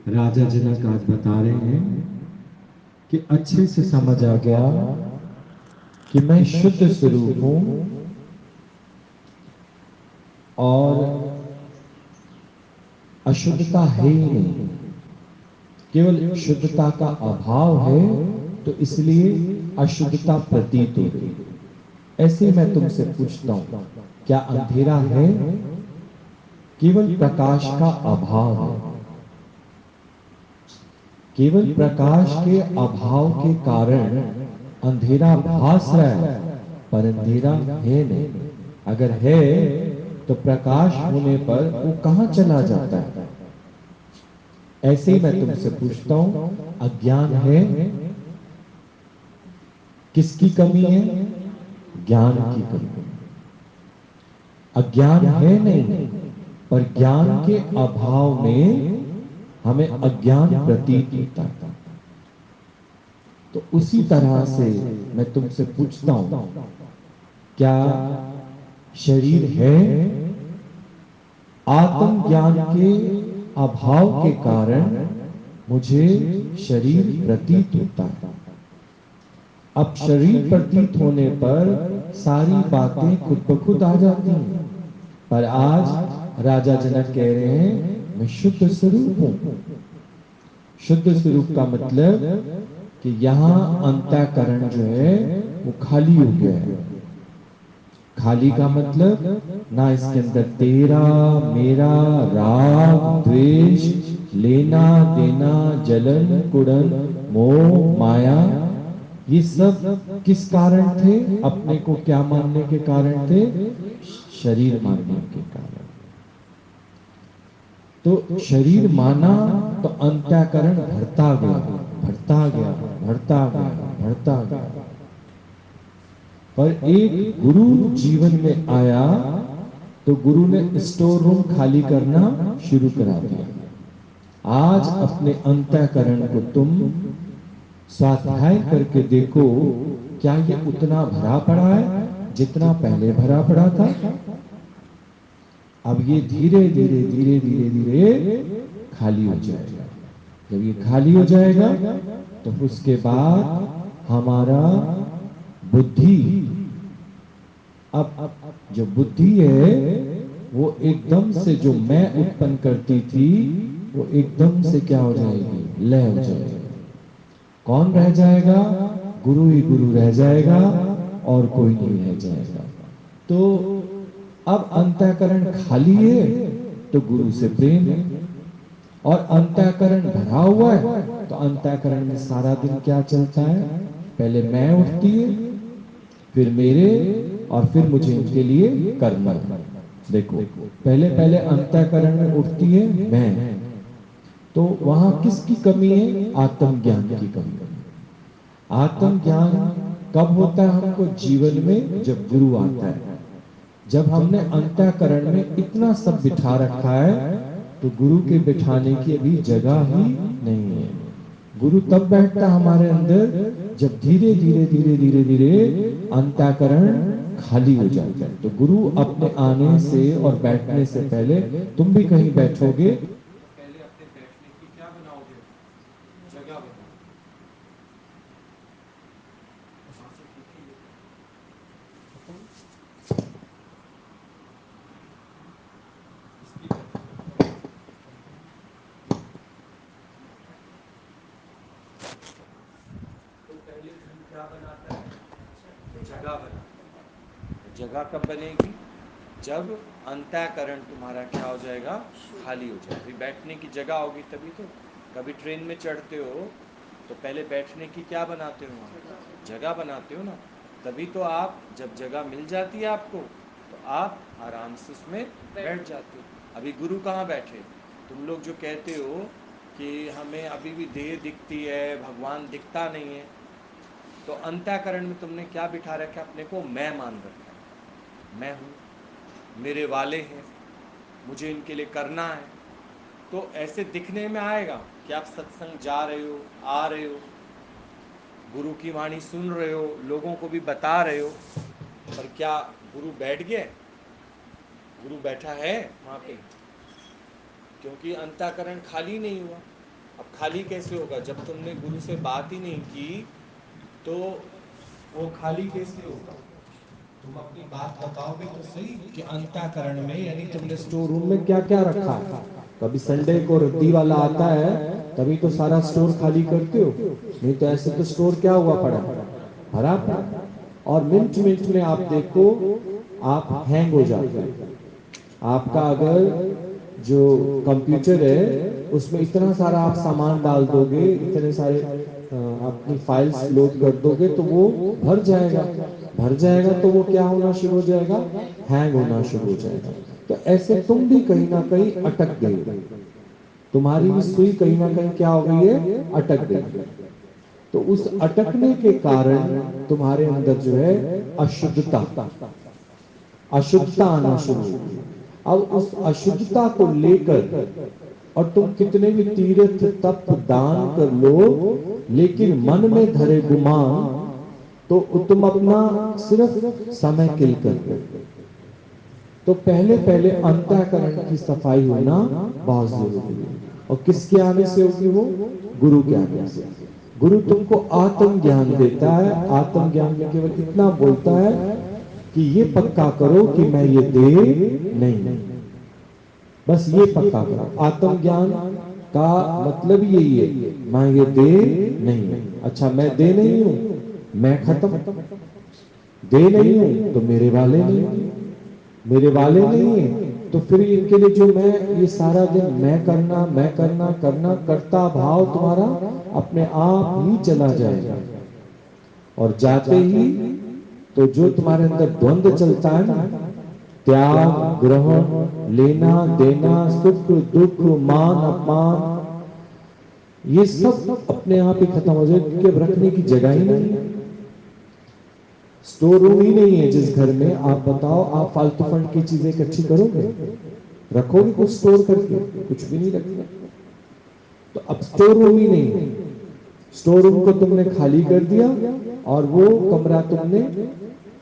राजा जनक आज बता रहे हैं कि अच्छे से समझ आ गया कि मैं शुद्ध स्वरूप हूं और अशुद्धता है ही नहीं, केवल शुद्धता का अभाव है, तो इसलिए अशुद्धता प्रतीत हो रही। ऐसे ही मैं तुमसे पूछता हूं, क्या अंधेरा है? केवल प्रकाश का अभाव है। केवल प्रकाश के अभाव के कारण अंधेरा भास रहा है, पर अंधेरा है नहीं। अगर है तो प्रकाश होने पर वो कहां चला जाता है? ऐसे ही मैं तुमसे पूछता हूं, अज्ञान है? किसकी कमी है? ज्ञान की कमी। अज्ञान है नहीं, पर ज्ञान के अभाव में हमें अज्ञान प्रतीत होता है। तो उसी तरह से मैं तुमसे पूछता हूं, क्या शरीर है? आत्मज्ञान के अभाव के कारण मुझे शरीर प्रतीत होता है। अब शरीर प्रतीत होने पर सारी बातें खुद ब खुद आ जाती हैं। पर आज राजा जनक कह रहे हैं, मैं शुद्ध स्वरूप हूं। शुद्ध स्वरूप का मतलब कि यहां अंतःकरण जो है वो खाली हो गया है। खाली का मतलब ना इसके अंदर तेरा मेरा राग द्वेष, लेना देना, जलन कुड़न, मोह माया, ये सब किस कारण थे? अपने को क्या मानने के कारण थे? शरीर मानने के कारण। तो शरीर माना तो अंतःकरण भरता गया, भरता गया, भरता गया, भरता गया। पर एक गुरु जीवन में आया तो गुरु ने स्टोर रूम खाली करना शुरू करा दिया। आज अपने अंतःकरण को तुम स्वाध्याय करके देखो, क्या ये उतना भरा पड़ा है जितना पहले भरा पड़ा था? अब ये धीरे धीरे धीरे धीरे धीरे खाली हो जाएगा। जब ये खाली हो जाएगा तो उसके बाद हमारा बुद्धि, अब जो बुद्धि है वो एकदम से जो मैं उत्पन्न करती थी वो एकदम से क्या हो जाएगी? लय हो जाएगी। कौन रह जाएगा? गुरु ही गुरु रह जाएगा और कोई नहीं रह जाएगा। तो अब अंतःकरण खाली है तो गुरु से प्रेम है, और अंतःकरण भरा हुआ है तो अंतःकरण में सारा दिन क्या चलता है? पहले मैं उठती है, फिर मेरे, और फिर मुझे इनके लिए करना है। देखो, पहले पहले अंतःकरण में उठती है मैं, तो वहां किसकी कमी है? आत्मज्ञान की कमी है। आत्मज्ञान कब होता है हमको जीवन में? जब गुरु आता है। जब हमने अंतःकरण में इतना सब बिठा रखा है तो गुरु के बिठाने की अभी जगह ही नहीं है। गुरु तब बैठता हमारे अंदर जब धीरे धीरे धीरे धीरे धीरे अंतःकरण खाली हो जाता है। तो गुरु अपने आने से और बैठने से पहले तुम भी कहीं बैठोगे तो पहले अपने बैठने की क्या बनाओगे? जगह बनाओगे। वहां से ठीक ही तो पहले गुरु क्या बनाता है? जगह बनाता है। जगह कब बनेगी? जब अंतःकरण तुम्हारा क्या हो जाएगा? खाली हो जाएगा। फिर बैठने की जगह होगी तभी तो। कभी ट्रेन में चढ़ते हो तो पहले बैठने की क्या बनाते हो? वहाँ जगह बनाते हो ना। तभी तो आप, जब जगह मिल जाती है आपको तो आप आराम से उसमें बैठ जाते हो। अभी गुरु कहाँ बैठे? तुम लोग जो कहते हो कि हमें अभी भी देह दिखती है, भगवान दिखता नहीं है, तो अंतःकरण में तुमने क्या बिठा रखा है? अपने को मैं मान रखा है। मैं हूँ, मेरे वाले हैं, मुझे इनके लिए करना है। तो ऐसे दिखने में आएगा कि आप सत्संग जा रहे हो, आ रहे हो, गुरु की वाणी सुन रहे हो, लोगों को भी बता रहे हो, पर क्या गुरु बैठ गए? गुरु बैठा है वहाँ पे? क्योंकि अंतःकरण खाली नहीं हुआ। अब खाली कैसे होगा? जब तुमने गुरु से बात ही नहीं की तो वो खाली कैसे होगा? तुम अपनी बात बताओगे तो सही कि अंतःकरण में, यानी तुमने स्टोर रूम में क्या क्या रखा है। कभी संडे को रद्दी वाला आता है तभी तो सारा स्टोर खाली करते हो, नहीं तो ऐसे तो स्टोर क्या हुआ पड़ा, भरा पड़ा। और मिनट मिनट में आप देखो आप हैंग हो जाते हो। आपका अगर जो कंप्यूटर है उसमें इतना सारा आप सामान डाल दोगे, इतने सारे अपनी फाइल्स लोड कर दोगे तो वो भर जाएगा। भर जाएगा तो वो क्या होना शुरू हो जाएगा, हैंग होना शुरू हो जाएगा। तो ऐसे तुम भी कहीं ना कहीं अटक गए, तुम्हारी भी सुई कहीं ना कहीं क्या हो गई है, अटक गई। तो उस अटकने के कारण तुम्हारे अंदर जो है अशुद्धता अशुद्धता आना शुरू होगी। अब उस अशुद्धता को लेकर, और तुम कितने भी तीर्थ तप दान कर लो, लेकिन मन में धरे गुमान तो तुम अपना सिर्फ समय किल कर लो। तो पहले पहले अंतःकरण की सफाई होना बहुत जरूरी है। और किसके आने से होगी वो, गुरु के आने से। गुरु तुमको आत्म ज्ञान देता है। आत्म ज्ञान में केवल इतना बोलता है कि ये पक्का करो कि मैं ये दे नहीं, बस ये पक्का करो। आत्म ज्ञान का मतलब यही है, मैं ये दे नहीं। अच्छा मैं दे नहीं हूं, मैं खत्म, दे नहीं हूं तो मेरे वाले नहीं, मेरे वाले नहीं है तो फिर इनके लिए जो मैं ये सारा दिन मैं करना मैं करना करना करता भाव तुम्हारा अपने आप ही चला जाएगा। और जाते ही तो जो तुम्हारे अंदर द्वंद्व चलता है ना, त्याग ग्रहण लेना देना सुख दुख मान अपमान, ये सब अपने आप ही खत्म हो जाए, क्योंकि अब रखने की जगह ही नहीं है। स्टोर रूम ही नहीं है जिस घर में, आप बताओ आप फालतू फंड की चीजें इकट्ठी करोगे, रखोगे कुछ स्टोर करके? कुछ भी नहीं रखना। तो अब स्टोर रूम ही नहीं है। स्टोर रूम को तुमने खाली कर दिया और वो कमरा तुमने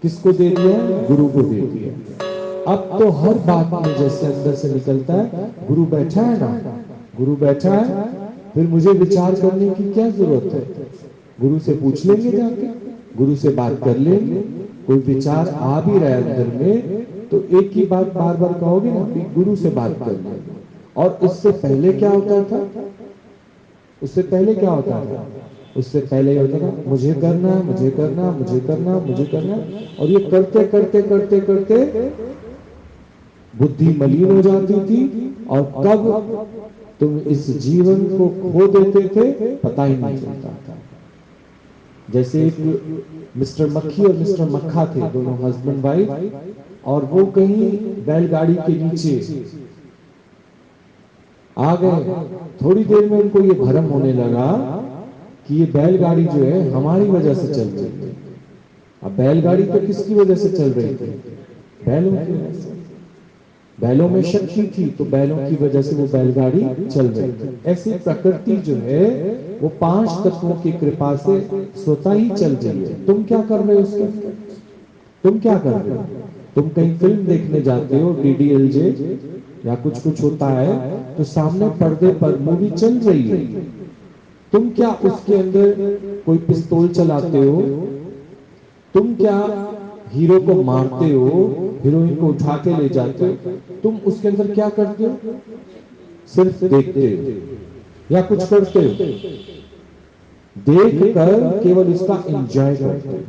किसको दे दिया, गुरु को दे दिया। अब तो हर बात में जैसे अंदर से निकलता है, गुरु बैठा है ना, गुरु बैठा है, फिर मुझे विचार करने की क्या जरूरत है। गुरु से पूछ लेंगे जाके, गुरु से बात कर लेंगे। कोई विचार आ भी रहा है अंदर में तो एक ही बात बार बार कहोगे ना कि गुरु से बात कर लेंगे। और उससे पहले क्या होता था, उससे पहले क्या होता था, उससे पहले होता था मुझे करना मुझे करना मुझे करना मुझे करना। और ये करते करते करते करते बुद्धि मलिन हो जाती थी, और कब तुम इस जीवन को खो देते थे पता ही नहीं चलता था। जैसे एक मिस्टर मक्खी और मिस्टर मक्खा थे, दोनों हस्बैंड वाइफ, और वो कहीं बैलगाड़ी के नीचे आ गए। थोड़ी देर में उनको ये भ्रम होने लगा कि ये बैलगाड़ी जो है हमारी वजह से चल रही है। अब बैलगाड़ी तो किसकी वजह से चल रही थी, बैलों की वजह से। बैलों में शक्ति थी तो बैलों की वजह से वो बैलगाड़ी चल रही थी। ऐसी प्रकृति जो है वो 5 तत्वों की कृपा से स्वतः ही चल रही है। तुम क्या कर रहे हो उसके अंदर, तुम क्या कर रहे हो? तुम कहीं फिल्म देखने जाते हो डीडीएलजे या कुछ कुछ होता है तो सामने पर्दे पर मूवी चल रही है, तुम क्या उसके अंदर कोई पिस्तौल चलाते हो, तुम क्या हीरो को मारते हो, हीरोइन को उठा के ले जाते हो, तुम उसके अंदर क्या करते हो, सिर्फ देखते हो या कुछ करते हो, देख कर केवल उसका एंजॉय करते हो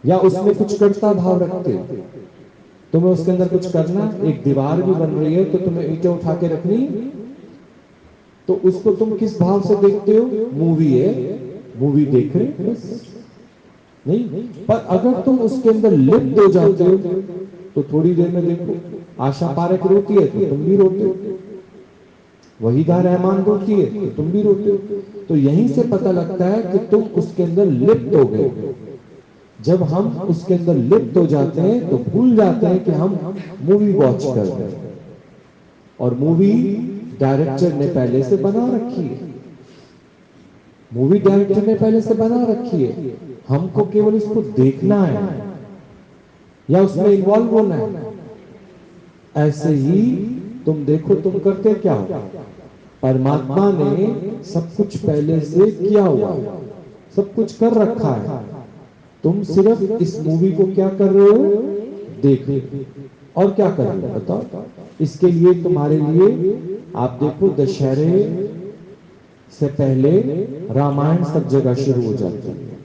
या उसमें कुछ करता भाव रखते हो। तुम्हें उसके अंदर कुछ करना, एक दीवार भी बन रही है तो तुम्हें ईंटें उठा के रखनी, तो उसको तुम किस भाव से देखते हो, मूवी है मूवी देख रहे हो बस। नहीं, पर अगर तुम उसके अंदर लिप्त हो जाते हो तो थोड़ी देर में देखो आशा पारेख रोती है तो तुम भी रोते हो, वहीदा रहमान रोती है तो तुम भी रोते हो। तो यहीं से पता लगता है कि तुम उसके अंदर लिप्त हो गए। जब हम उसके अंदर लिप्त हो जाते हैं तो भूल जाते हैं कि हम मूवी वॉच कर रहे हैं, और मूवी डायरेक्टर ने पहले से बना रखी है, मूवी डायरेक्टर ने पहले से बना रखी है, हमको केवल इसको देखना है या उसमें इन्वॉल्व होना है। ऐसे ही तुम देखो तुम करते क्या हो, परमात्मा ने सब कुछ पहले से किया हुआ है, सब कुछ कर रखा है। तुम सिर्फ इस मूवी को क्या कर रहे हो, देख रहे हो। और क्या कर रहे हो बताओ। इसके लिए तुम्हारे लिए आप देखो, दशहरे से पहले रामायण सब जगह शुरू हो जाती है।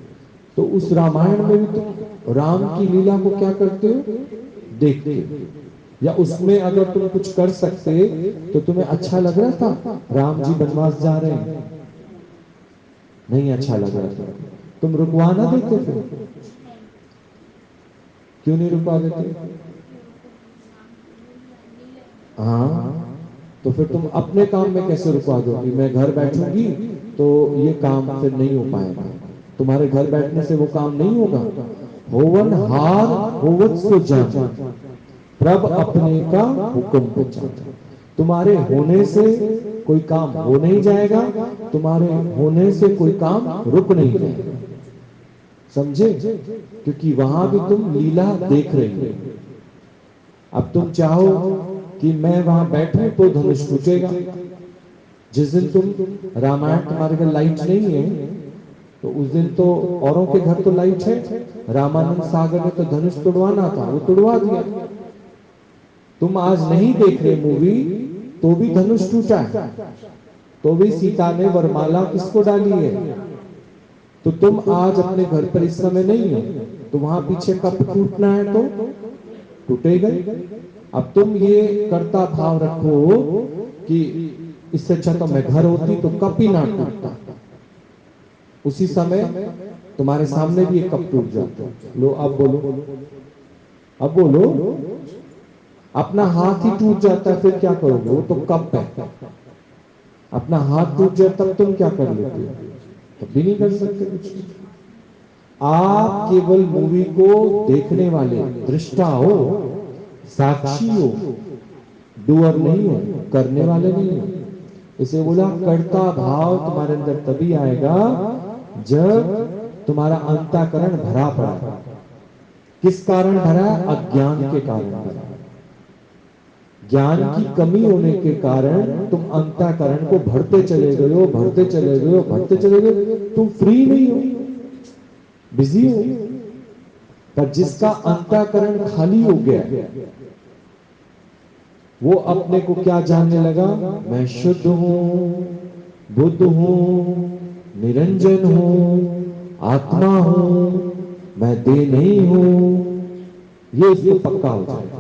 तो उस रामायण में भी तुम राम की लीला को क्या करते हो, देखते हो। या उसमें अगर तुम कुछ कर सकते तो तुम्हें अच्छा लग रहा था राम जी वनवास जा रहे हैं, नहीं अच्छा लग रहा था, तुम रुकवा ना देते फिर? क्यों नहीं रुकवा देते? हाँ, तो फिर तुम अपने काम में कैसे रुकवा दो कि मैं घर बैठूंगी तो ये काम फिर नहीं हो पाएगा। तुम्हारे घर बैठने से वो काम नहीं होगा। होवन हार होवत सो जान, प्रभ अपने का हुक्म पहचान। तुम्हारे होने से कोई काम हो नहीं जाएगा, तुम्हारे होने से कोई काम रुक नहीं जाएगा। समझे? क्योंकि वहां भी तुम लीला देख रही हो। अब तुम चाहो कि मैं वहां बैठूं तो धनुष टूटेगा। जिस दिन तुम रामायण, तुम्हारे घर लाइट नहीं है तो उस दिन तो औरों के घर तो लाइट है। रामानंद सागर ने तो धनुष तोड़वाना था, वो तोड़वा दिया। तुम आज नहीं देख रहे मूवी तो भी धनुष टूटा है, तो भी सीता ने वरमाला किसको डाली है। तो तुम आज अपने घर पर इस समय नहीं हो, तो वहां पीछे कब टूटना है तो टूटेगा। अब तुम ये कर्ता भाव रखो कि इससे अच्छा तो मैं घर होती तो कप ही ना टूटता। उसी समय तुम्हारे सामने भी एक कप टूट जाता। लो अब बोलो, अब बोलो। अपना हाथ ही टूट जाता है फिर क्या करोगे? वो तो कप है। अपना हाथ टूट जाए तब तुम क्या कर लेते हो? तब भी नहीं कर सकते कुछ। आप केवल मूवी को देखने वाले दृष्टा हो, साक्षी हो, डूअर नहीं हो, करने वाले नहीं हो। इसे बोला कर्ता भाव तुम्हारे अंदर तभी आएगा जब तुम्हारा अंतःकरण भरा पड़ा है। किस कारण भरा? अज्ञान के कारण भरा। ज्ञान की कमी होने के कारण तुम अंतःकरण को भरते चले गए हो, भरते चले गए हो, भरते चले गए। तुम फ्री नहीं हो, बिजी हो। पर जिसका अंतःकरण खाली हो गया वो अपने को क्या जानने लगा? मैं शुद्ध हूं, बुद्ध हूं, निरंजन हूं, आत्मा हूं, मैं देह नहीं हूं। ये इसको पक्का हो जाएगा।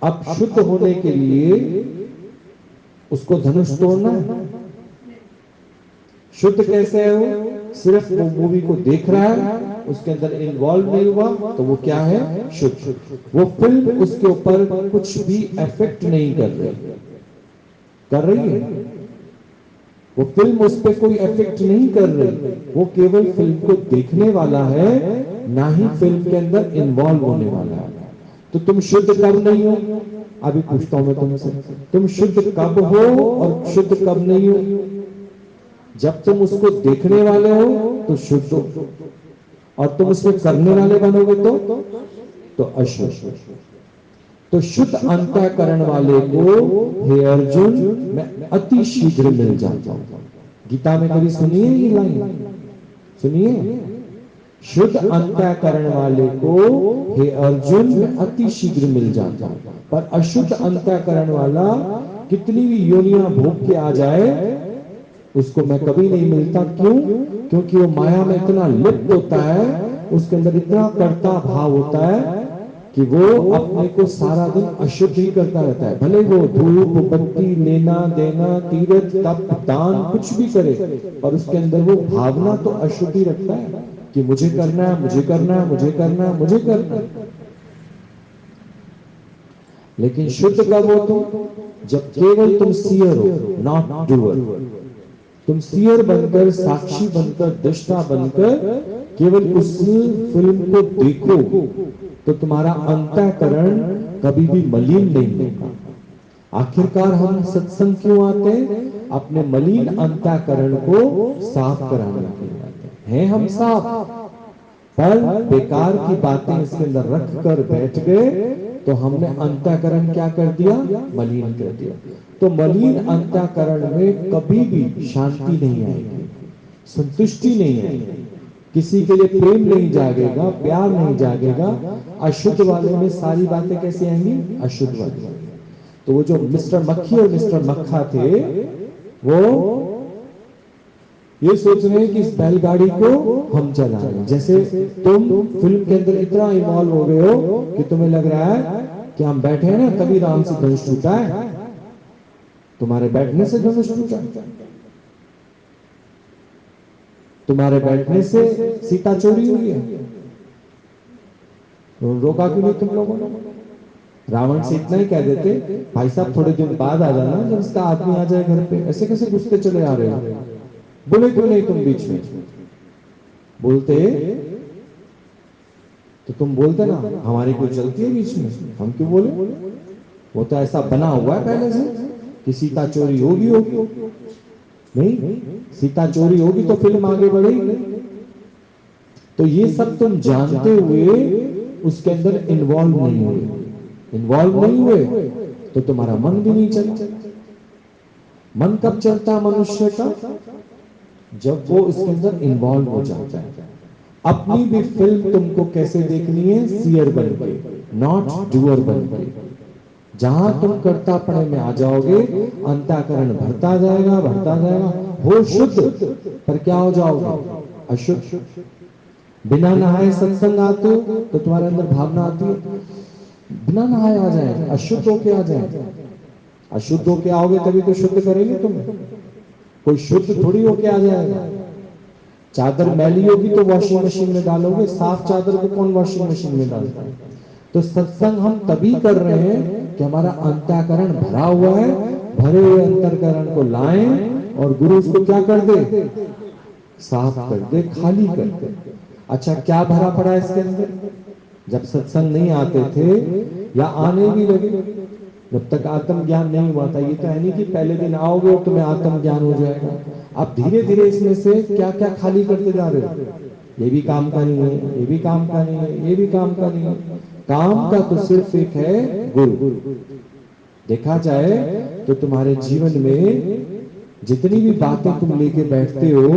अब शुद्ध होने के लिए उसको धनुष तोड़ना है। शुद्ध कैसे है वो? सिर्फ वो मूवी को देख रहा है, उसके अंदर इन्वॉल्व नहीं हुआ तो वो क्या है? शुद्ध। वो फिल्म उसके ऊपर कुछ भी इफेक्ट नहीं कर रही, कर रही है? वो फिल्म उस पर कोई इफेक्ट नहीं कर रही। वो केवल फिल्म को देखने वाला है, ना ही फिल्म के अंदर इन्वॉल्व होने वाला है। तो तुम शुद्ध कब नहीं हो? अभी पूछता हूं मैं तुमसे, तुम शुद्ध कब हो और शुद्ध कब नहीं हो? जब तुम उसको देखने वाले हो तो शुद्ध हो, और तुम उसमें करने वाले बनोगे तो अशुद्ध। तो शुद्ध अंतःकरण वाले को हे अर्जुन मैं अति शीघ्र मिल जाता हूं। गीता में कभी सुनिए ये लाइन? सुनिए, शुद्ध अंतःकरण वाले को हे अर्जुन मैं अति शीघ्र मिल जाता हूं। पर अशुद्ध अंतःकरण वाला कितनी भी योनियां भोग के आ जाए उसको मैं कभी नहीं मिलता। क्यों? क्योंकि वो माया में इतना लिप्त होता है, उसके अंदर इतना कर्ता भाव होता है कि वो अपने को सारा दिन अशुद्ध ही करता रहता है। भले वो धूप बत्ती लेना देना तीर्थ तप दान कुछ भी करे, पर उसके अंदर वो भावना तो अशुद्ध ही रखता है कि मुझे करना है, मुझे करना है, मुझे करना है, मुझे करना है। लेकिन शुद्ध कब हो तुम? जब केवल तुम सीयर हो, नॉट डूअर। तुम सीयर बनकर, साक्षी बनकर, दृष्टा बनकर केवल उस फिल्म को देखो तो तुम्हारा अंतःकरण कभी भी मलिन नहीं होगा। आखिरकार हम सत्संग क्यों आते हैं? अपने मलिन अंतःकरण को साफ कराने के लिए आते हैं। हम साफ, पर बेकार की बातें इसके अंदर रख कर बैठ गए तो हमने अंतःकरण क्या कर दिया, मलिन कर दिया। तो मलिन अंतःकरण में कभी भी शांति नहीं आएगी, संतुष्टि नहीं आएगी, किसी के लिए प्रेम नहीं जागेगा, प्यार नहीं जागेगा। अशुद्ध वाले में सारी बातें कैसी आएंगी, अशुद्ध वाली। तो वो जो मिस्टर मक्खी और मिस्टर मक्खा थे, वो ये सोच रहे हैं कि इस बैलगाड़ी को हम चला रहे हैं। जैसे तुम फिल्म के अंदर इतना इन्वॉल्व हो गए हो कि तुम्हें लग रहा है कि हम बैठे हैं ना, तभी राम से धनुष टूटा है, तुम्हारे बैठने से धनुष टूटा, तुम्हारे बैठने से सीता चोरी हुई है। तो रोका क्यों नहीं तुम लोगों ने? रावण से इतना ही कह देते, भाई साहब थोड़े दिन बाद आ जाना, जब इसका आदमी आ जाए घर पे। ऐसे कैसे घुसते चले आ रहे हो? बोले क्यों नहीं तुम बीच में? बोलते तो तुम बोलते ना, हमारी कोई चलती है बीच में, हम क्यों बोले? वो तो ऐसा बना हुआ है पहले से कि सीता चोरी होगी होगी। नहीं, सीता चोरी होगी तो फिल्म आगे बढ़ेगी। तो ये सब तुम जानते हुए उसके अंदर इन्वॉल्व नहीं हुए। इन्वॉल्व नहीं हुए तो तुम्हारा मन भी नहीं चलता। मन कब चलता है मनुष्य का? जब वो इसके अंदर इन्वॉल्व हो जाता है। अपनी भी फिल्म तुमको कैसे देखनी है, सीयर बन के, नॉट डूअर बन के। जहां तुम कर्तापणे में आ जाओगे, अंतःकरण भरता जाएगा, भरता जाएगा, हो शुद्ध पर क्या हो जाओगे, अशुद्ध। बिना नहाए सत्संग आते हो तो तुम्हारे अंदर भावना आती है, बिना नहाए आ जाए, अशुद्ध होके आ जाए। अशुद्ध होके आओगे तभी तो शुद्ध करेंगे तुम्हें, कोई शुद्ध थोड़ी होके आ जाएगा। चादर मैली होगी तो वॉशिंग मशीन में डालोगे, साफ चादर को कौन वॉशिंग मशीन में डालता है? तो सत्संग हम तभी कर रहे हैं कि हमारा अंतःकरण भरा हुआ है। भरे हुए अंतःकरण को लाएं और गुरु उसको क्या कर दे, साफ कर दे, खाली कर दे। अच्छा, क्या भरा पड़ा है इसके अंदर? जब सत्संग नहीं आते थे या आने भी लगे, जब तक आत्म ज्ञान नहीं हुआ था, ये तो है नहीं कि पहले दिन आओगे और तुम्हें आत्म ज्ञान हो जाएगा। आप धीरे धीरे इसमें से क्या क्या खाली करते जा रहे हो। ये भी काम का नहीं है, ये भी काम का नहीं है, ये भी काम का नहीं है। काम का तो सिर्फ एक है, गुरु। देखा जाए तो तुम्हारे जीवन में जितनी भी बातें तुम लेके बैठते हो,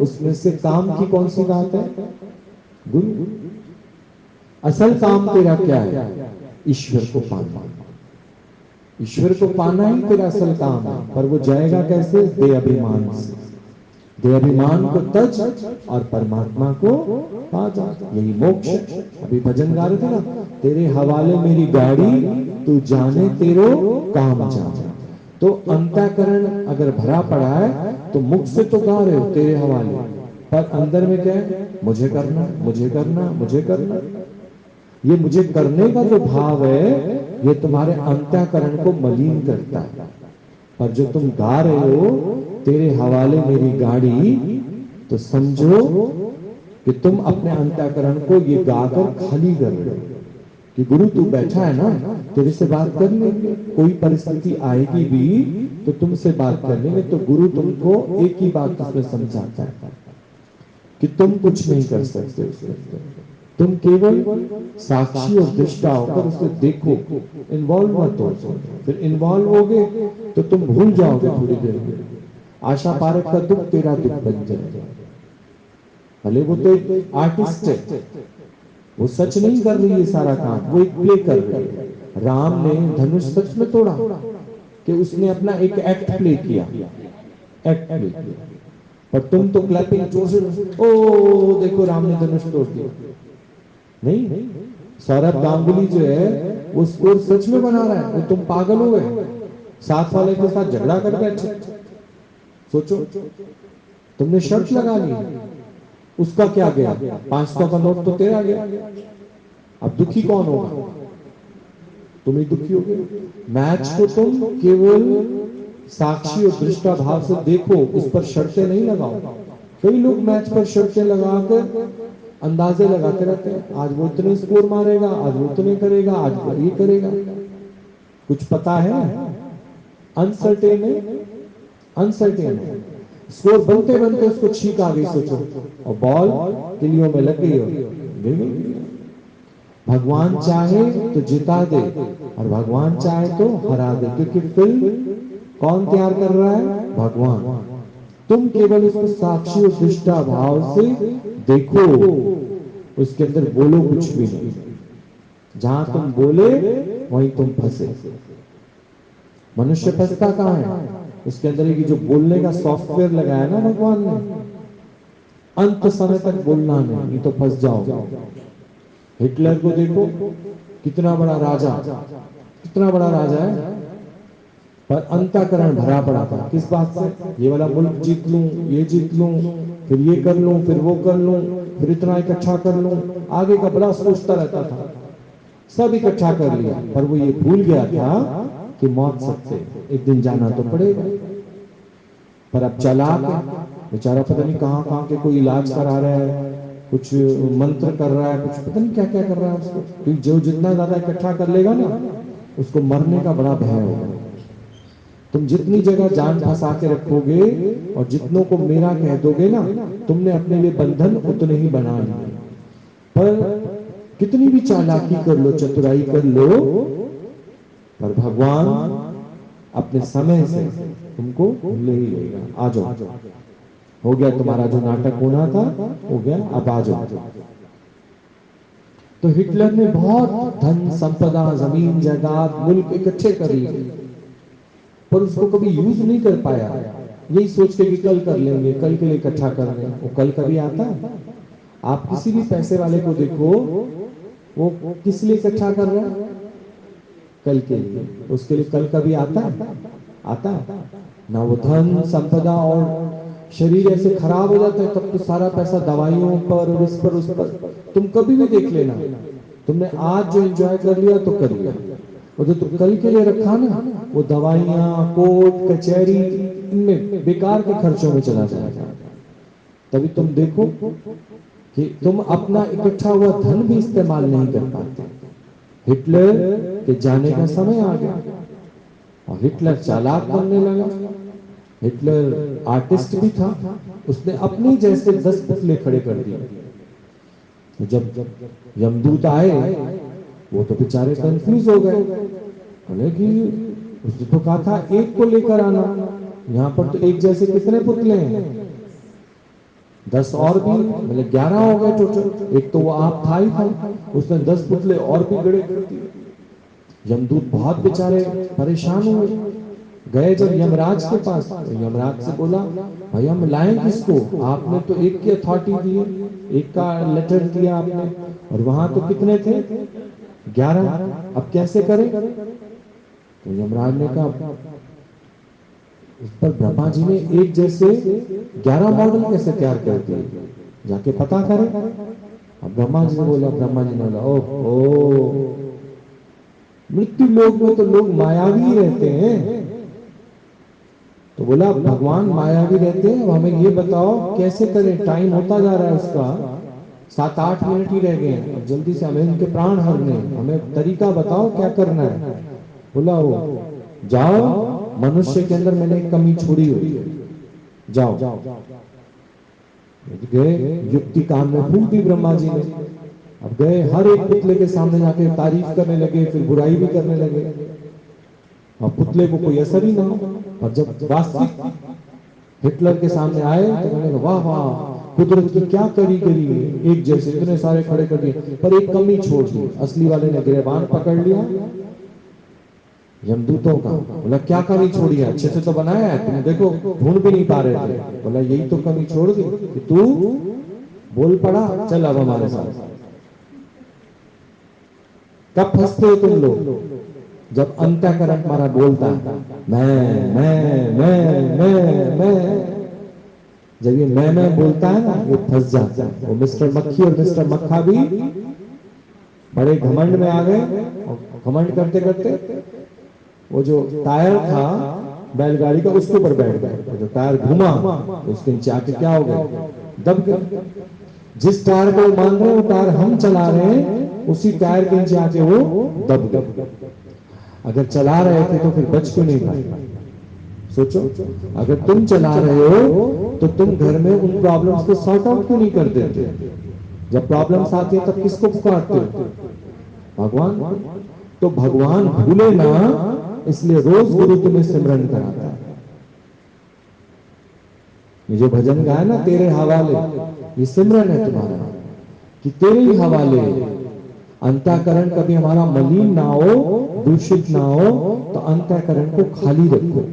उसमें से काम की कौन सी बात है, गुरु। असल काम तेरा क्या है, ईश्वर को पाना। ईश्वर को पाना ही तेरा असल काम है। पर वो जाएगा कैसे, दे अभिमान से। दे अभिमान को तज और परमात्मा को पा जा, यही मोक्ष। अभी भजन गा रहे थे ना, तेरे हवाले मेरी गाड़ी, तू जाने तेरो काम जाने। तो अंतःकरण अगर भरा पड़ा है तो मुख से तो गा रहे हो तेरे हवाले, पर अंदर में क्या है, मुझे करना, मुझे करना, मुझे करना। ये मुझे करने का जो भाव है, ये तुम्हारे अंतःकरण को मलिन करता है। पर जो तुम गा रहे हो, तेरे हवाले मेरी गाड़ी, तो समझो कि तुम अपने अंतःकरण को ये गाकर खाली कर रहे हो कि गुरु तू बैठा है ना, तेरे से बात कर लेंगे। कोई परिस्थिति आएगी भी तो तुमसे बात कर लेंगे। तो गुरु तुमको एक ही बात उसमें समझाता है कि तुम कुछ नहीं कर सकते उसके अंदर, तुम केवल साक्षी और दृष्टा होकर उसे देखो, इन्वॉल्व मत हो। फिर इन्वॉल्व होगे तो तुम भूल जाओगे थोड़ी देर में। आशा पारक का दुख तेरा दुख बन जाएगा। भले वो तो एक आर्टिस्ट है, वो सच नहीं कर रही है सारा काम, वो एक प्ले कर रही है। राम ने धनुष सच में तोड़ा कि उसने अपना एक एक्ट प्ले किया, एक्ट प्ले किया। पर तुम तो क्लैपिंग जोर से, ओ देखो राम ने धनुष तोड़ दिया। नहीं, सौरभ गांगुली जो है वो स्कोर सच में बना रहा है, वो तुम पागल हो गए, साथ वाले के साथ झगड़ा कर बैठे। सोचो, तुमने शर्त लगा ली, उसका क्या गया, 500 का नोट तो तेरा गया। अब दुखी कौन होगा, तुम ही दुखी होगे। मैच को तुम केवल साक्षी और दृष्टा भाव से देखो, उस पर शर्तें नहीं लगाओ। कई लोग मैच पर शर्तें लगाकर अंदाजे लगाते रहते हैं, आज वो इतने स्कोर मारेगा, आज वो इतने करेगा, आज वो ये करेगा। कुछ पता है, अनसर्टेन है, अनसर्टेन है। स्कोर बनते बनते उसको छींक आ गई, सोचो, और बॉल किलियों में लग गई और भगवान चाहे तो जिता दे और भगवान चाहे तो हरा दे, क्योंकि फिल्म कौन तैयार कर रहा है? भगवान। तुम केवल उसको साक्षी और दृष्टा भाव से देखो, उसके अंदर बोलो कुछ भी नहीं। जहां तुम बोले वहीं तुम फंसे। मनुष्य फंसता कहां है? उसके अंदर ये जो बोलने का सॉफ्टवेयर लगाया ना भगवान ने, अंत समय तक बोलना नहीं, नहीं तो फंस जाओगे। हिटलर को देखो, कितना बड़ा राजा, कितना बड़ा राजा है, पर अंतःकरण भरा पड़ा था। किस बात से? ये वाला मुल्क जीत लूं, ये जीत लूं, फिर ये कर लूं, फिर वो कर लूं, फिर इतना इकट्ठा कर लूं, आगे का बड़ा सोचता रहता था। सब इकट्ठा कर लिया, पर वो ये भूल गया था कि मौत सबसे एक दिन जाना तो पड़ेगा। पर अब चालाक है बेचारा, पता नहीं कहां कहां के कोई इलाज करा रहा है, कुछ मंत्र कर रहा है, कुछ पता नहीं क्या क्या कर रहा है उसको। क्योंकि जो जितना ज्यादा इकट्ठा कर लेगा ना, उसको मरने का बड़ा भय होगा। तुम जितनी जगह जान फंसा के रखोगे और जितनों को मेरा कह दोगे ना, तुमने अपने लिए बंधन उतने ही बना लिए। पर कितनी भी चालाकी कर लो, चतुराई कर लो, पर भगवान अपने समय से तुमको ले ही लेगा। आ जाओ, हो गया तुम्हारा जो नाटक होना था, हो गया, अब आ जाओ। तो हिटलर ने बहुत धन संपदा, जमीन जायदाद, मुल्क इकट्ठे कर लिए, पर उसको कभी यूज नहीं कर पाया। यही सोच के कि कल कर लेंगे, कल के लिए इकट्ठा कर लेंगे। वो कल कभी आता है? आप किसी भी पैसे वाले को देखो, वो किस लिए इकट्ठा कर रहा है? कल के लिए। उसके लिए कल कभी आता है? आता है ना। वो धन संपदा और शरीर ऐसे खराब हो जाता है, तब तो सारा पैसा दवाइयों पर और इस पर उस पर। तुम कभी भी देख लेना, तुमने आज जो एंजॉय कर लिया तो कर लिया, और जो तुम कल के लिए रखा ना, वो दवाइयां, कोर्ट कचहरी, इनमें बेकार के खर्चों में चला जाएगा। तभी तुम देखो कि तुम अपना इकट्ठा हुआ धन भी इस्तेमाल नहीं कर पाते। हिटलर के जाने का समय आ गया और हिटलर चालाक बनने लगा। हिटलर आर्टिस्ट भी था, उसने अपने जैसे 10 पुतले खड़े कर दिए। जब यमदूत आए, वो तो बेचारे कंफ्यूज हो गए, बोले कि उसने तो कहा था एक को लेकर आना, यहाँ पर तो एक जैसे कितने पुतले हैं? 10 और भी, मतलब 11 हो गए टोटल। एक तो वो आप था ही था, उसने 10 पुतले और भी गड़े कर दिए। यमदूत बहुत बेचारे परेशान हुए, गए जब यमराज के पास, तो यमराज से बोला, भाई हम लाएं किसको? आपने तो एक की अथॉरिटी दी, एक का लेटर दिया आपने, और वहां तो कितने थे? 11। अब कैसे करें? तो यमराज ने कहा, उस पर ब्रह्मा जी ने एक जैसे 11 मॉडल कैसे तैयार कर दिए, जाके पता करें। अब ब्रह्मा जी ने बोला, ओह, मृत्यु लोक में तो लोग मायावी रहते हैं। तो बोला, भगवान मायावी रहते हैं, अब हमें ये बताओ कैसे करें, टाइम होता जा रहा है उसका, 7-8 मिनट ही रह गए हैं, अब जल्दी से हमें उनके प्राण हरने, हमें तरीका बताओ क्या करना है। बोला, वो जाओ, मनुष्य के अंदर मैंने एक कमी छोड़ी हुई है, जाओ। गए, युक्ति काम में फूंक दी ब्रह्मा जी ने। अब गए, हर एक पुतले के सामने जाके तारीफ करने लगे, फिर बुराई भी करने लगे, और पुतले को कोई असर ही ना हो। और जब वास्तविक हिटलर के सामने आए तो मैंने कहा, वाह वाह, कुदरत की क्या कारीगरी है, एक जैसे इतने सारे खड़े कर दिए, पर एक कमी छोड़ दी। असली वाले ने गिरबान पकड़ लिया यमदूतों का। बोला, क्या कमी छोड़ी है? अच्छे से तो बनाया है, तुम देखो ढूंढ भी नहीं पा रहे थे। बोला, यही तो कमी छोड़ दी कि तू बोल पड़ा, चल अब हमारे साथ। कब फंसते हो तुम लोग? जब अंतःकरण हमारा बोलता है, मैं। जब ये मैं बोलता है ना, ये फंस जाता है। वो मिस्टर मक्खी और मिस्टर मक्खा भी बड़े घमंड में आ गए, और घमंड करते करते वो जो टायर था बैलगाड़ी का, उसके ऊपर बैठ गए। जो टायर घुमा तो उसके नीचे आके क्या हो गया? दब गए। जिस टायर को मान रहे हैं वो टायर हम चला रहे हैं, उसी टायर के नीचे आके वो दब गए। अगर चला रहे थे तो फिर बच क्यों नहीं पाए? सोचो, अगर तुम चला रहे हो तो तुम घर में उन प्रॉब्लम्स को सॉर्ट आउट क्यों नहीं कर देते? जब प्रॉब्लम्स आती है तब किसको पुकारते हो? भगवान को। तो भगवान भूले ना, इसलिए रोज गुरु तुम्हें सिमरन कराता है। ये जो भजन गाया ना तेरे हवाले, ये सिमरन है तुम्हारा कि तेरे ही हवाले। अंतःकरण कभी हमारा मलिन ना हो, दूषित ना हो, तो अंतःकरण को खाली रखो।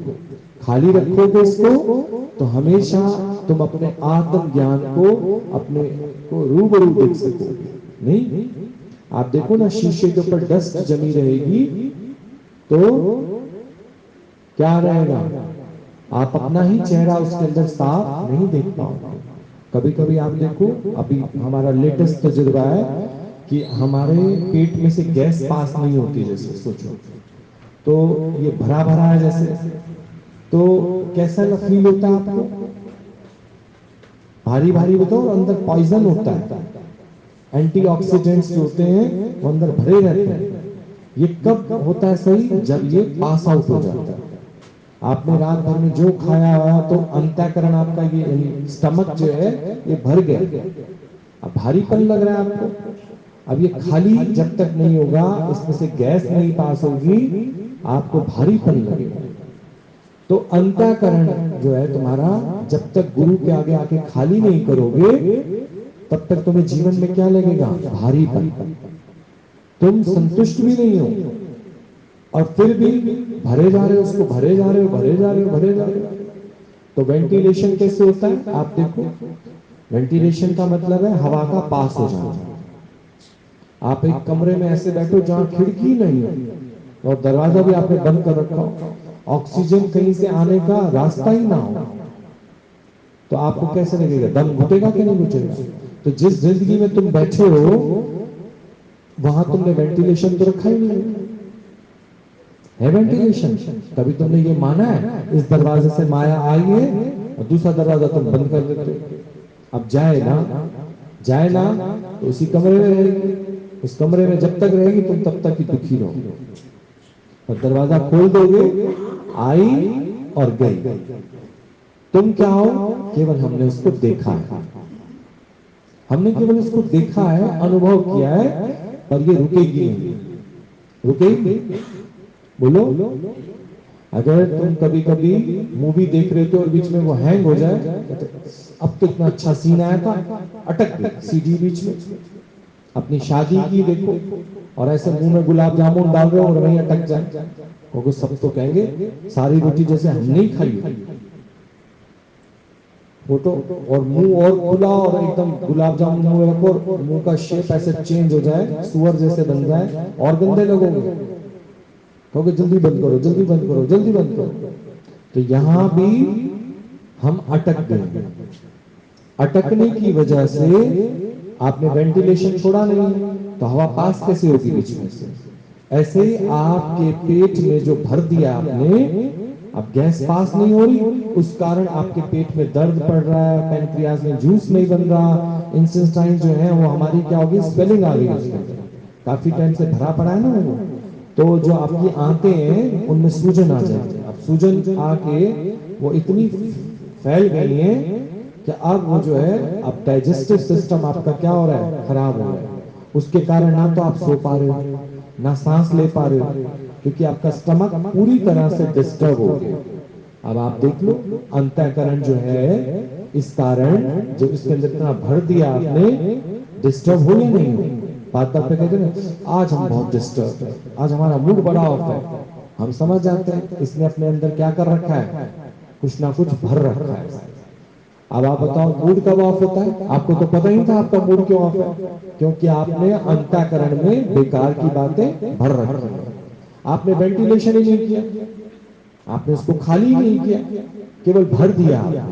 खाली रखोगे इसको तो हमेशा तुम अपने आत्म ज्ञान को, अपने को रूबरू देख सकोगे। नहीं, आप देखो ना शीशे के ऊपर डस्ट जमी रहेगी तो क्या रहेगा, आप अपना ही चेहरा उसके अंदर साफ नहीं देख पाओगे। कभी कभी आप देखो, अभी हमारा लेटेस्ट तजुर्बा है कि हमारे पेट में से गैस पास नहीं होती, जैसे सोचो तो ये भरा भरा है जैसे, तो कैसा फील होता है आपको? भारी भारी बताओ, और अंदर पॉइजन होता है, एंटीऑक्सीडेंट्स जो होते हैं वो अंदर भरे रहते हैं। ये कब होता है सही? जब ये पास आउट हो जाता है। आपने रात भर में जो खाया हुआ तो अंतःकरण आपका, ये स्टमक जो है ये भर गया, अब भारीपन लग रहा है आपको। अब ये खाली जब तक नहीं होगा, इसमें से गैस नहीं पास होगी, आपको भारीपन लगेगा। तो अंतःकरण जो है तुम्हारा, जब तक गुरु के आगे आके खाली नहीं करोगे, तब तक तुम्हें जीवन में क्या लगेगा? भारीपन। तुम संतुष्ट भी नहीं हो और फिर भी भरे जा रहे हो, उसको भरे जा रहे हो, भरे जा रहे हो, भरे जा रहे हो। तो वेंटिलेशन कैसे होता है आप देखो। वेंटिलेशन का मतलब है हवा का पास हो जाना। आप एक कमरे में ऐसे बैठो जहां खिड़की नहीं हो और दरवाजा भी आपने बंद कर रखा हो, ऑक्सीजन कहीं से आने का रास्ता ही ना हो, तो आपको कैसे लगेगा? दम घुटेगा कि नहीं घुटेगा? तो जिस जिंदगी में तुम बैठे हो वहां तुमने वेंटिलेशन तो रखा ही नहीं है। वेंटिलेशन कभी तुमने ये माना है इस दरवाजे से माया आई है और दूसरा दरवाजा तुम बंद कर देते हो? अब जाए ना, जाए ना तो उसी कमरे में रहेगी, उस कमरे में जब तक रहेगी तुम तब तक ही दुखी रहोगे। और दरवाजा खोल दोगे, आई और गई, तुम क्या हो? केवल हमने उसको देखा है, हमने केवल उसको देखा है, अनुभव किया है, पर ये रुकेगी नहीं। रुकेगी? बोलो। अगर तुम कभी कभी मूवी देख रहे थे और बीच में वो हैंग हो जाए, अब तो इतना अच्छा सीन आया था, अटक गई सीडी बीच में। अपनी शादी की देखो और ऐसे मुंह में गुलाब जामुन डाल रहे हो और वहीं अटक जाए, क्योंकि सब तो कहेंगे सारी रोटी जैसे हमने ही खाई। फोटो और मुंह और खुला और एकदम गुलाब जामुन मुंह में रखो, मुंह का शेप ऐसे चेंज हो जाए, सुअर जैसे बन जाए और गंदे लगोगे, क्योंकि जल्दी बंद करो, जल्दी बंद करो, जल्दी बंद करो। तो यहां भी हम अटक गए। अटकने की वजह से आपने वेंटिलेशन छोड़ा नहीं, तो हवा पास कैसे होगी बीच में से? ऐसे ही आपके पेट में जो भर दिया आपने, अब गैस पास नहीं हो रही, उस कारण आपके पेट में दर्द पड़ रहा है, पैनक्रियाज में जूस नहीं बन रहा, इंटेस्टाइन जो है वो हमारी क्या होगी? स्वेलिंग आ गई उसके अंदर, काफी टाइम से भरा पड़ा है ना वो। तो जो आपकी आंतें हैं उनमें सूजन आ जाएगी। अब सूजन आके वो इतनी फैल गई है कि अब वो जो है, अब डाइजेस्टिव सिस्टम आपका क्या हो रहा है? खराब हो रहा है। उसके कारण ना तो आप सो पा रहे हो, ना सांस ले पा रहे हो, क्योंकि आपका स्टमक पूरी तरह से डिस्टर्ब हो गया। अब आप देख लो अंतःकरण जो है, इस कारण जब इसके अंदर इतना भर दिया आपने, डिस्टर्ब हो या नहीं हो? बात बात पे कहते हैं ना, आज हम बहुत डिस्टर्ब है, आज हमारा मूड बड़ा ऑफ है, हम समझ जाते हैं इसने अपने अंदर क्या कर रखा है? कुछ ना कुछ भर रखा है। अब आप बताओ मूड कब ऑफ होता है? आपको तो पता ही था आपका मूड क्यों ऑफ है, क्योंकि आपने अंतःकरण में बेकार की बातें भर रखी है। आपने वेंटिलेशन ही नहीं किया, आपने उसको खाली नहीं किया, केवल भर दिया।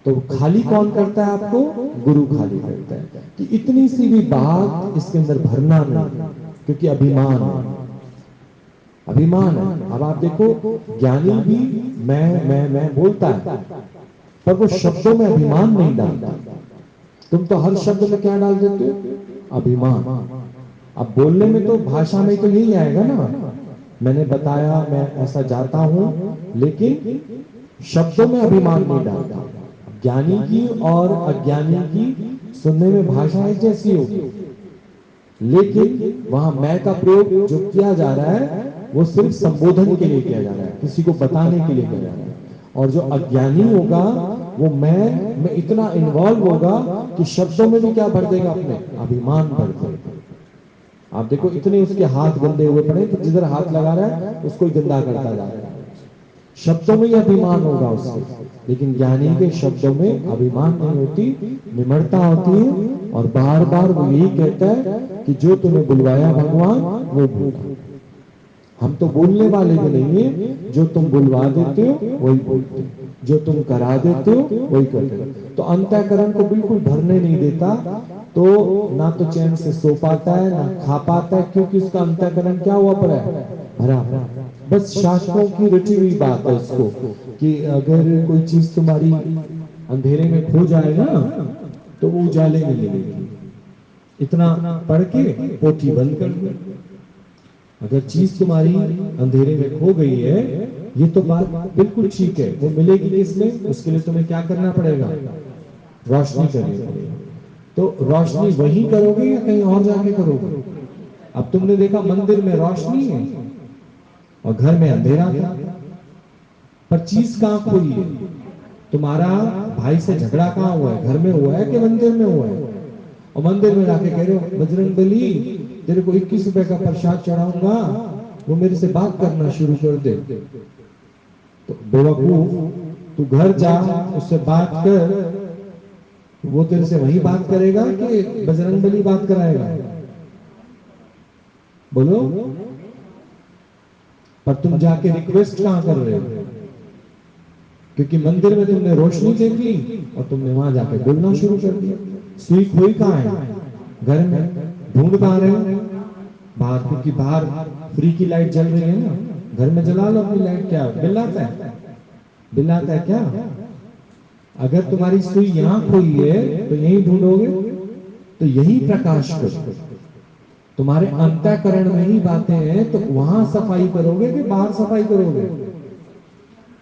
तो खाली कौन करता है आपको? गुरु खाली करता है कि इतनी सी भी बात इसके अंदर भरना नहीं, क्योंकि अभिमान है, अभिमान है। अब आप देखो ज्ञानी भी मैं बोलता है, पर वो शब्दों में अभिमान नहीं डालता। तुम तो हर शब्द में क्या डाल देते हो? अभिमान। अब बोलने में तो, भाषा में तो यही आएगा ना, मैंने बताया, मैं ऐसा जाता हूं, लेकिन शब्दों में अभिमान नहीं डालता। ज्ञानी की और अज्ञानी की सुनने में भाषा एक जैसी होगी, लेकिन वहां मैं का प्रयोग जो किया जा रहा है वो सिर्फ संबोधन के लिए किया जा रहा है, किसी को बताने के लिए किया जा रहा है। और जो अज्ञानी होगा वो मैं में इतना इन्वॉल्व होगा कि शब्दों में भी क्या भर देगा, अपने अभिमान भर देगा। आप देखो इतने उसके हाथ गंदे हुए पड़े, तो जिधर हाथ लगा रहा है उसको ही गंदा करता जा रहा है। शब्दों में ही अभिमान होगा उसके, लेकिन ज्ञानी के शब्दों में अभिमान नहीं होती, निम्रता होती है। और बार बार वो यही कहता है कि जो तुम्हें बुलवाया भगवान वो बोलो। हम तो बोलने वाले भी नहीं है, जो तुम बुलवा देते हो वही बोलते हो, जो तुम करा देते हो वही करते हो। तो अंतःकरण को बिल्कुल भरने नहीं देता, तो ना तो चैन से सो पाता है ना खा पाता है, क्योंकि उसका अंतःकरण क्या हुआ पड़ा है, भरा। बस शास्त्रों की रटी हुई बात है उसको, कि अगर कोई चीज तुम्हारी अंधेरे में खो जाए ना तो वो उजाले में मिलेगी। इतना पढ़ के पोथी बंद कर दो। अगर चीज तुम्हारी अंधेरे में खो गई है, ये तो बात बिल्कुल ठीक है, वो मिलेगी किसमें, उसके लिए तुम्हें क्या करना पड़ेगा, रोशनी करनी पड़ेगी। तो रोशनी वही करोगे या कहीं और जाके करोगे। अब तुमने देखा मंदिर में रोशनी है और घर में अंधेरा था, पर चीज कहां खोई है, तुम्हारा भाई से झगड़ा कहां हुआ है, घर में हुआ है कि मंदिर में हुआ है। और मंदिर में जाके कह रहे हो बजरंग बली तेरे को 21 रुपए का प्रसाद चढ़ाऊंगा, वो मेरे से बात करना शुरू कर दे। तो बेवकूफ, तू घर जा उससे बात कर, वो तेरे से वही बात करेगा कि बजरंग बली बात कराएगा, बोलो। पर तुम जाके रिक्वेस्ट कहां कर रहे हो, क्योंकि मंदिर में तुमने रोशनी देख ली और तुमने वहां जाके बोलना शुरू कर दिया। सुई खोई कहां है, घर में। ढूंढ कहां रहे हो, बाहर, क्योंकि बाहर फ्री की लाइट जल रही है ना, घर में जला लो अपनी लाइट। क्या बिल आता है, बिल आता है क्या। अगर तुम्हारी सुई यहां खोई है तो यही ढूंढोगे, तो यही प्रकाश करो। तुम्हारे अंतःकरण में ही बातें हैं, तो वहां सफाई करोगे कि बाहर सफाई करोगे,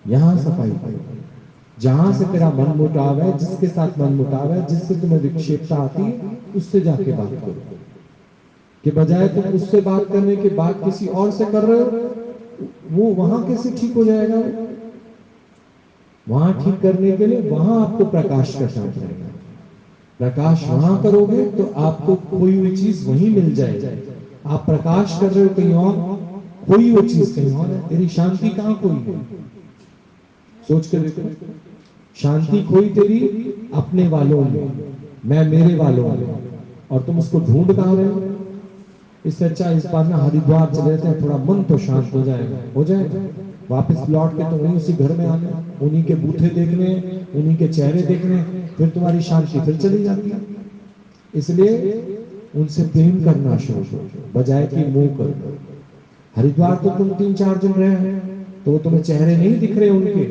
यहां सफाई करोगे। जहां से तेरा मन मुटाव है, जिसके साथ मन मुटाव है, जिससे तुम्हें विक्षेपता आती है, उससे जाके बात करो, कि बजाय तुम उससे बात करने के बाद किसी और से कर रहे हो, वो वहां कैसे ठीक हो जाएगा। वहां ठीक करने के लिए वहां आपको प्रकाश करना पड़ेगा। प्रकाश वहां करोगे तो आपको खोई हुई चीज वहीं मिल जाएगी। आप प्रकाश कर रहे हो कहीं और, खोई हुई चीज कहीं और है। तेरी शांति कहां खोई है, सोच कर देखो। शांति खोई तेरी अपने वालों में, मैं मेरे वालों में, और तुम उसको ढूंढ कहां रहे हो। इससे अच्छा इस बार ना हरिद्वार चले जाते हैं, थोड़ा मन तो शांत हो जाएगा, हो जाएगा। वापस लौट के तो वहीं उसी घर में आने, उन्हीं के बूथे देखने, उन्हीं के चेहरे देखने, फिर तुम्हारी शांति फिर चली जाती है। इसलिए उनसे प्रेम करना शुरू करो, बजाय कि मोह करो। हरिद्वार तो तुम 3-4 दिन रहे हैं, तो वो तुम्हें चेहरे नहीं दिख रहे उनके,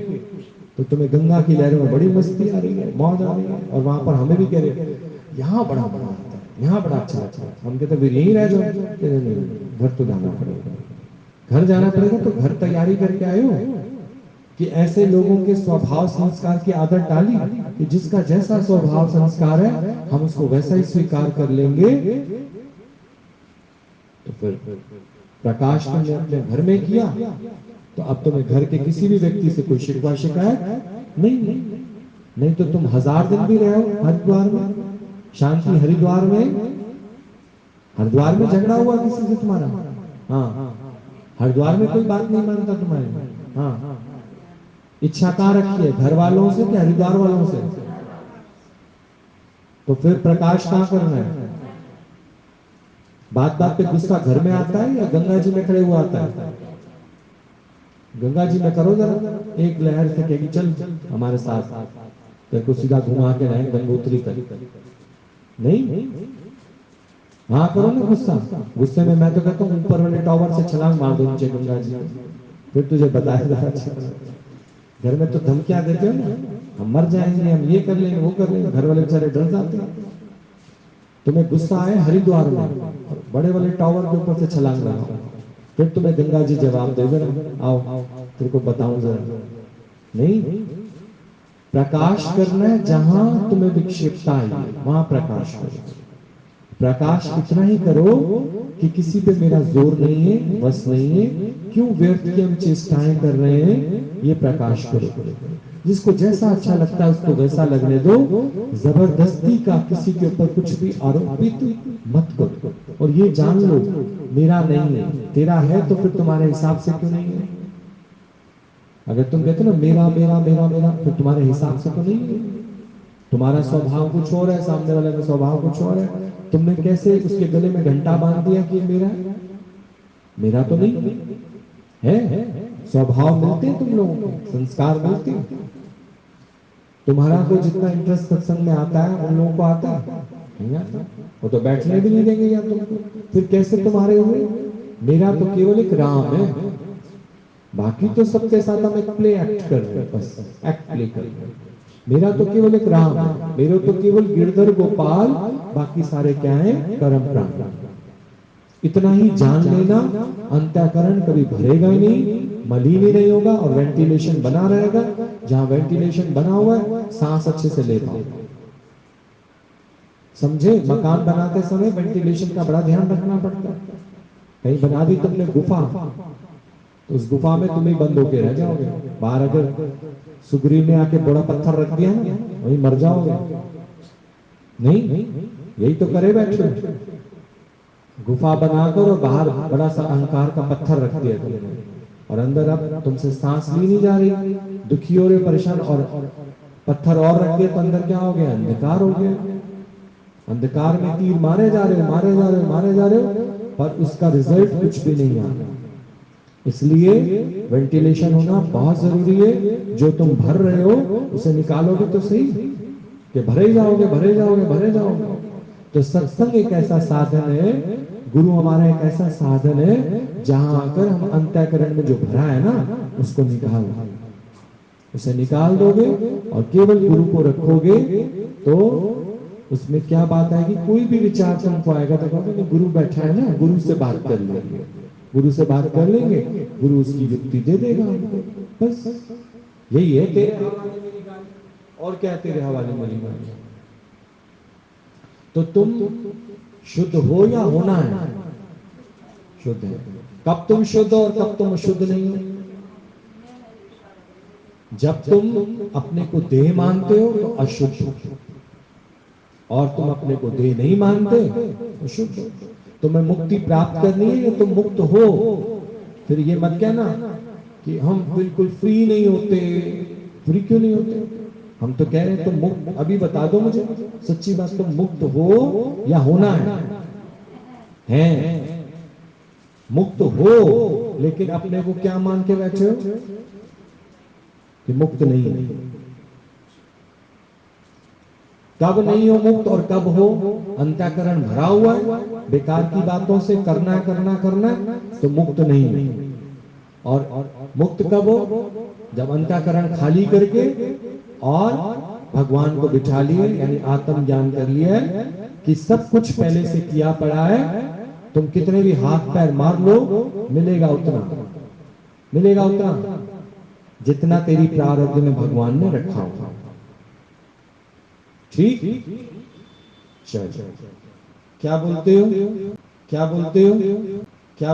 तो तुम्हें गंगा की लहरों में बड़ी मस्ती आ रही है, मौज आ रही है। और वहां पर हमें भी कह रहे यहाँ बड़ा मजा आता है, यहाँ बड़ा अच्छा लगता है। हम कहते फिर यहीं रह जाओ। नहीं, घर तो जाना पड़ेगा, घर जाना पड़ेगा। तो घर तैयारी करके आए हो कि ऐसे लोगों के स्वभाव संस्कार की आदत डाली कि जिसका जैसा स्वभाव संस्कार है हम उसको वैसा ही स्वीकार कर लेंगे। तो फिर प्रकाश तुमने अपने घर में किया, तो अब तुम्हें घर के किसी भी व्यक्ति से कोई शिकवा शिकायत नहीं तो तुम 1000 दिन भी रहो हरिद्वार में, शांति हरिद्वार में। हरिद्वार में झगड़ा हुआ किसी से तुम्हारा, हाँ, हरिद्वार में कोई बात नहीं मानता तुम्हारी, हाँ, इच्छा कहां रखी है, घर वालों से कि हरिद्वार वालों से। तो फिर प्रकाश कहां करना है। बात बात पे गुस्सा घर में आता है या गंगा जी में खड़े हुआ आता है। गंगा जी में करो जरा, एक लहर से कहेगी चल हमारे साथ, तेरे को सीधा घुमा के लाए गंगोत्री तक। नहीं, हाँ करो ना गुस्सा। गुस्से में मैं तो कहता हूँ ऊपर वाले टावर से छलांग मार दो नीचे गंगा जी, फिर तुझे बताया घर में तो धमकियां देते हो ना, हम मर जाएंगे, हम ये कर लेंगे, वो कर लेंगे, घर वाले बेचारे डर जाते हैं। तुम्हें गुस्सा आए हरिद्वार में, बड़े वाले टावर के ऊपर से छलांग लगाओ, फिर तुम्हें गंगा जी जवाब देगा ना, आओ तेरे को बताऊं जरा। नहीं, प्रकाश करना है जहां तुम्हें विक्षेपता आई, वहां प्रकाश करो। प्रकाश इतना ही करो कि किसी पे मेरा जोर नहीं है, बस नहीं है, क्यों व्यर्थ की हम चेष्टाएं कर रहे हैं, ये प्रकाश करो। जिसको जैसा अच्छा लगता है उसको वैसा लगने दो, जबरदस्ती का किसी के ऊपर कुछ भी आरोपित मत करो। और ये जान लो, मेरा नहीं है, तेरा है तो फिर तुम्हारे हिसाब से क्यों नहीं है? अगर तुम कहते ना मेरा मेरा मेरा मेरा, फिर तुम्हारे हिसाब से तो नहीं है। तुम्हारा स्वभाव कुछ और है, सामने वाले का स्वभाव कुछ और है। तुमने कैसे उसके गले में घंटा बांध दिया कि मेरा है? मेरा तो नहीं है। स्वभाव मिलते हैं, तुम लोगों को संस्कार मिलते हैं। तुम्हारा को जितना इंटरेस्ट सत्संग में आता है उन लोगों को आता है नहीं आता? वो तो बैठने भी नहीं देंगे यार तुमको। फिर कैसे तुम्हारे हुए? मेरा तो केवल एक राम है, बाकी तो सबके साथ हम एक प्ले एक्ट कर रहे हैं, बस एक्ट प्ले कर रहे हैं। मेरा तो केवल एक राम है, मेरे तो केवल गिरधर गोपाल, बाकी सारे क्या है? कर्म प्राण। इतना ही जान लेना, अंतःकरण कभी भरेगा ही नहीं, मलिन ही नहीं होगा और वेंटिलेशन बना रहेगा। जहां वेंटिलेशन बना हुआ है, सांस अच्छे से ले पाओ। समझे? मकान बनाते समय वेंटिलेशन का बड़ा ध्यान रखना पड़ता है। कहीं बना दी तुमने गुफा, तो उस गुफा में तुम ही बंद होके रह जाओगे। बाहर अगर सुग्रीव ने आके बड़ा पत्थर रख दिया ना, वहीं मर जाओगे। नहीं, यही तो करे बैठे, गुफा बनाकर और बाहर बड़ा सा अहंकार का पत्थर रख दिया तुमने, और अंदर अब तुमसे सांस ली नहीं जा रही, दुखी हो रहे, परेशान, और पत्थर और रख दिया तो अंदर क्या हो गया? अंधकार हो गया। अंधकार में तीर मारे जा रहे हो, मारे जा रहे हो, मारे जा रहे हो, पर उसका रिजल्ट कुछ भी नहीं आ रहा। इसलिए वेंटिलेशन होना बहुत जरूरी है। जो तुम भर रहे हो उसे निकालोगे तो सही, कि भरे जाओगे, भरे जाओगे, भरे जाओगे। तो सत्संग एक ऐसा साधन है, गुरु हमारा एक ऐसा साधन है, जहां आकर हम अंतःकरण में जो भरा है ना, उसको निकाल, उसे निकाल दोगे और केवल गुरु को रखोगे, तो उसमें क्या बात आएगी? कोई भी विचार तुमको आएगा तो कहोगे गुरु बैठा है ना, गुरु से बात कर लेंगे, गुरु से बात कर लेंगे, गुरु उसकी युक्ति दे देगा हमको। बस यही है तेरे हवाले मेरी गाली, और क्या है तेरे हवाले मेरी गाली। तो तुम शुद्ध हो या होना है? शुद्ध है। कब तुम शुद्ध और कब तुम अशुद्ध नहीं हो? जब तुम अपने को देह मानते हो तो अशुद्ध हो, और तुम अपने को देह नहीं मानते तो शुद्ध हो। तुम्हें मुक्ति प्राप्त करनी है, तुम मुक्त हो। फिर ये मत कहना कि हम बिल्कुल फ्री नहीं होते। फ्री क्यों नहीं होते? हम तो कह रहे हैं तुम मुक्त, अभी बता दो मुझे सच्ची बात, तुम मुक्त हो या होना है? हैं मुक्त हो, लेकिन अपने को क्या मान के बैठे हो कि मुक्त नहीं है। कब नहीं हो मुक्त और कब हो? अंतःकरण भरा हुआ है बेकार की बातों से, करना करना करना, तो मुक्त नहीं है। और मुक्त कब हो? जब अंतःकरण खाली करके और भगवान को बिठा लिए, यानी आत्म ज्ञान कर लिया है कि सब कुछ पहले से किया पड़ा है। तुम कितने भी हाथ पैर मार लो, मिलेगा उतना, मिलेगा उतना जितना तेरी प्रारब्ध में भगवान ने रखा होगा। ठीक? चलो, क्या बोलते हो? क्या बोलते हो?